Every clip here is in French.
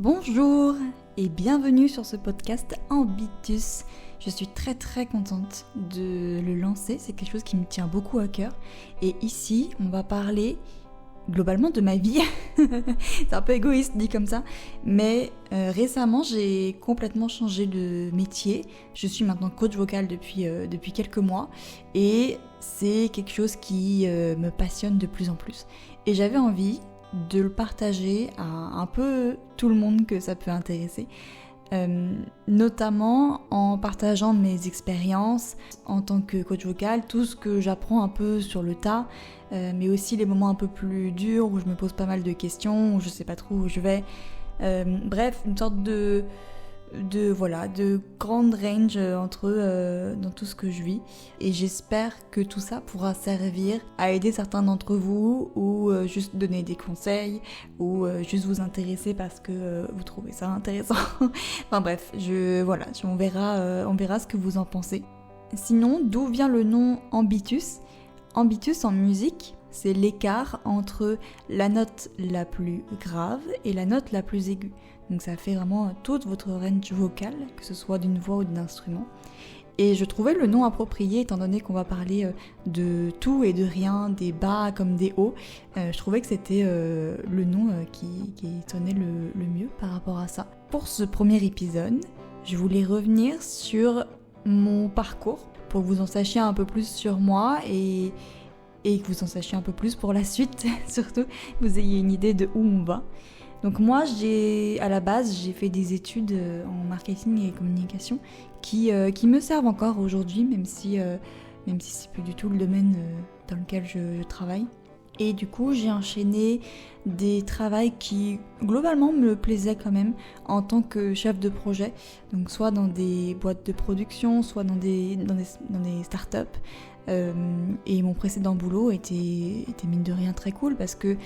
Bonjour et bienvenue sur ce podcast Ambitus. Je suis très contente de le lancer, c'est quelque chose qui me tient beaucoup à cœur. Et ici, on va parler globalement de ma vie. C'est un peu égoïste dit comme ça, mais récemment j'ai complètement changé de métier. Je suis maintenant coach vocal depuis quelques mois et c'est quelque chose qui me passionne de plus en plus. Et j'avais envie de le partager à un peu tout le monde que ça peut intéresser, notamment en partageant mes expériences en tant que coach vocal, tout ce que j'apprends un peu sur le tas, mais aussi les moments un peu plus durs où je me pose pas mal de questions, où je sais pas trop où je vais, bref, une sorte de grande range dans tout ce que je vis, et j'espère que tout ça pourra servir à aider certains d'entre vous ou juste donner des conseils ou juste vous intéresser parce que vous trouvez ça intéressant. Enfin bref, on verra ce que vous en pensez. Sinon, d'où vient le nom Ambitus ? Ambitus en musique, c'est l'écart entre la note la plus grave et la note la plus aiguë. Donc ça fait vraiment toute votre range vocale, que ce soit d'une voix ou d'un instrument. Et je trouvais le nom approprié, étant donné qu'on va parler de tout et de rien, des bas comme des hauts. Je trouvais que c'était le nom qui sonnait le mieux par rapport à ça. Pour ce premier épisode, je voulais revenir sur mon parcours, pour que vous en sachiez un peu plus sur moi et que vous en sachiez un peu plus pour la suite, surtout, que vous ayez une idée de où on va. Donc moi, à la base, j'ai fait des études en marketing et communication qui me servent encore aujourd'hui, même si c'est plus du tout le domaine dans lequel je travaille. Et du coup, j'ai enchaîné des travails qui, globalement, me plaisaient quand même en tant que chef de projet. Donc soit dans des boîtes de production, soit dans des startups. Et mon précédent boulot était mine de rien très cool parce que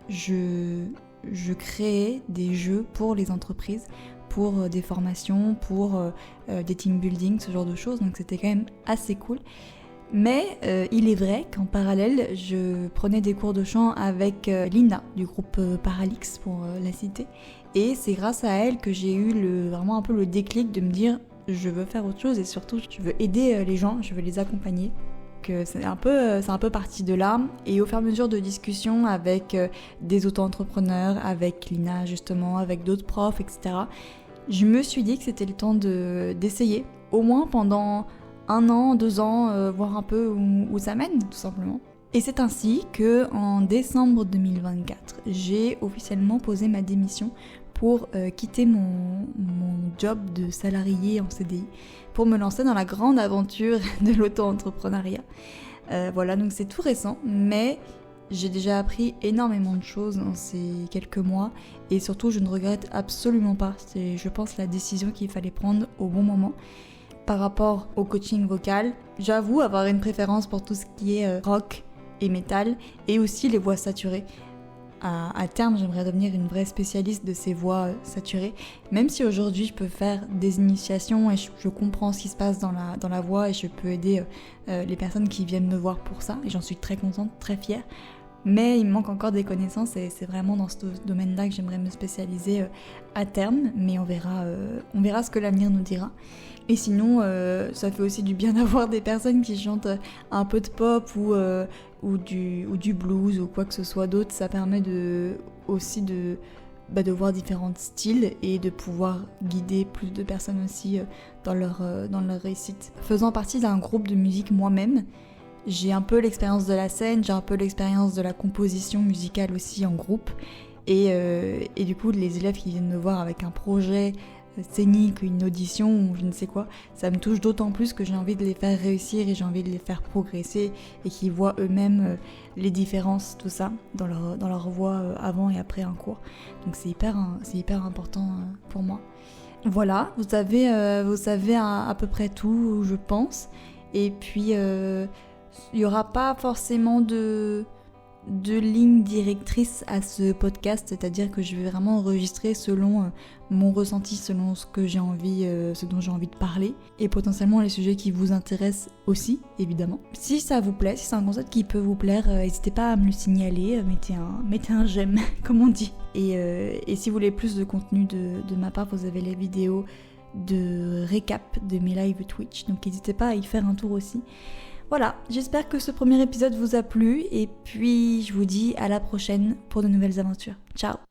je créais des jeux pour les entreprises, pour des formations, pour des team building, ce genre de choses. Donc c'était quand même assez cool. Mais il est vrai qu'en parallèle, je prenais des cours de chant avec Lina du groupe Paralix pour la citer. Et c'est grâce à elle que j'ai eu vraiment un peu le déclic de me dire je veux faire autre chose et surtout je veux aider les gens, je veux les accompagner. Que c'est un peu parti de là, et au fur et à mesure de discussions avec des auto-entrepreneurs, avec Lina justement, avec d'autres profs, etc., je me suis dit que c'était le temps d'essayer, au moins pendant 1 an, 2 ans, voir un peu où ça mène, tout simplement. Et c'est ainsi que en décembre 2024, j'ai officiellement posé ma démission pour quitter mon job de salarié en CDI pour me lancer dans la grande aventure de l'auto-entrepreneuriat. Voilà, donc c'est tout récent, mais j'ai déjà appris énormément de choses dans ces quelques mois et surtout je ne regrette absolument pas. C'est, je pense, la décision qu'il fallait prendre au bon moment. Par rapport au coaching vocal, j'avoue avoir une préférence pour tout ce qui est rock et métal et aussi les voix saturées. À terme, j'aimerais devenir une vraie spécialiste de ces voix saturées, même si aujourd'hui je peux faire des initiations et je comprends ce qui se passe dans la voix et je peux aider les personnes qui viennent me voir pour ça, et j'en suis très contente, très fière. Mais il me manque encore des connaissances et c'est vraiment dans ce domaine-là que j'aimerais me spécialiser à terme, mais on verra ce que l'avenir nous dira. Et sinon, ça fait aussi du bien d'avoir des personnes qui chantent un peu de pop ou du blues ou quoi que ce soit d'autre. Ça permet aussi de voir différents styles et de pouvoir guider plus de personnes aussi dans leur réussite. Faisant partie d'un groupe de musique moi-même, j'ai un peu l'expérience de la scène, j'ai un peu l'expérience de la composition musicale aussi en groupe. Et du coup, les élèves qui viennent me voir avec un projet scénique, une audition ou je ne sais quoi, ça me touche d'autant plus que j'ai envie de les faire réussir et j'ai envie de les faire progresser et qu'ils voient eux-mêmes les différences, tout ça, dans leur voix avant et après un cours. Donc c'est hyper important pour moi. Voilà, vous savez à peu près tout, je pense. Et puis il n'y aura pas forcément de de ligne directrice à ce podcast, c'est-à-dire que je vais vraiment enregistrer selon mon ressenti, selon ce que j'ai envie, ce dont j'ai envie de parler, et potentiellement les sujets qui vous intéressent aussi, évidemment. Si ça vous plaît, si c'est un concept qui peut vous plaire, n'hésitez pas à me le signaler, mettez un j'aime, comme on dit. Et si vous voulez plus de contenu de ma part, vous avez les vidéos de récap de mes lives Twitch, donc n'hésitez pas à y faire un tour aussi. Voilà, j'espère que ce premier épisode vous a plu et puis je vous dis à la prochaine pour de nouvelles aventures. Ciao!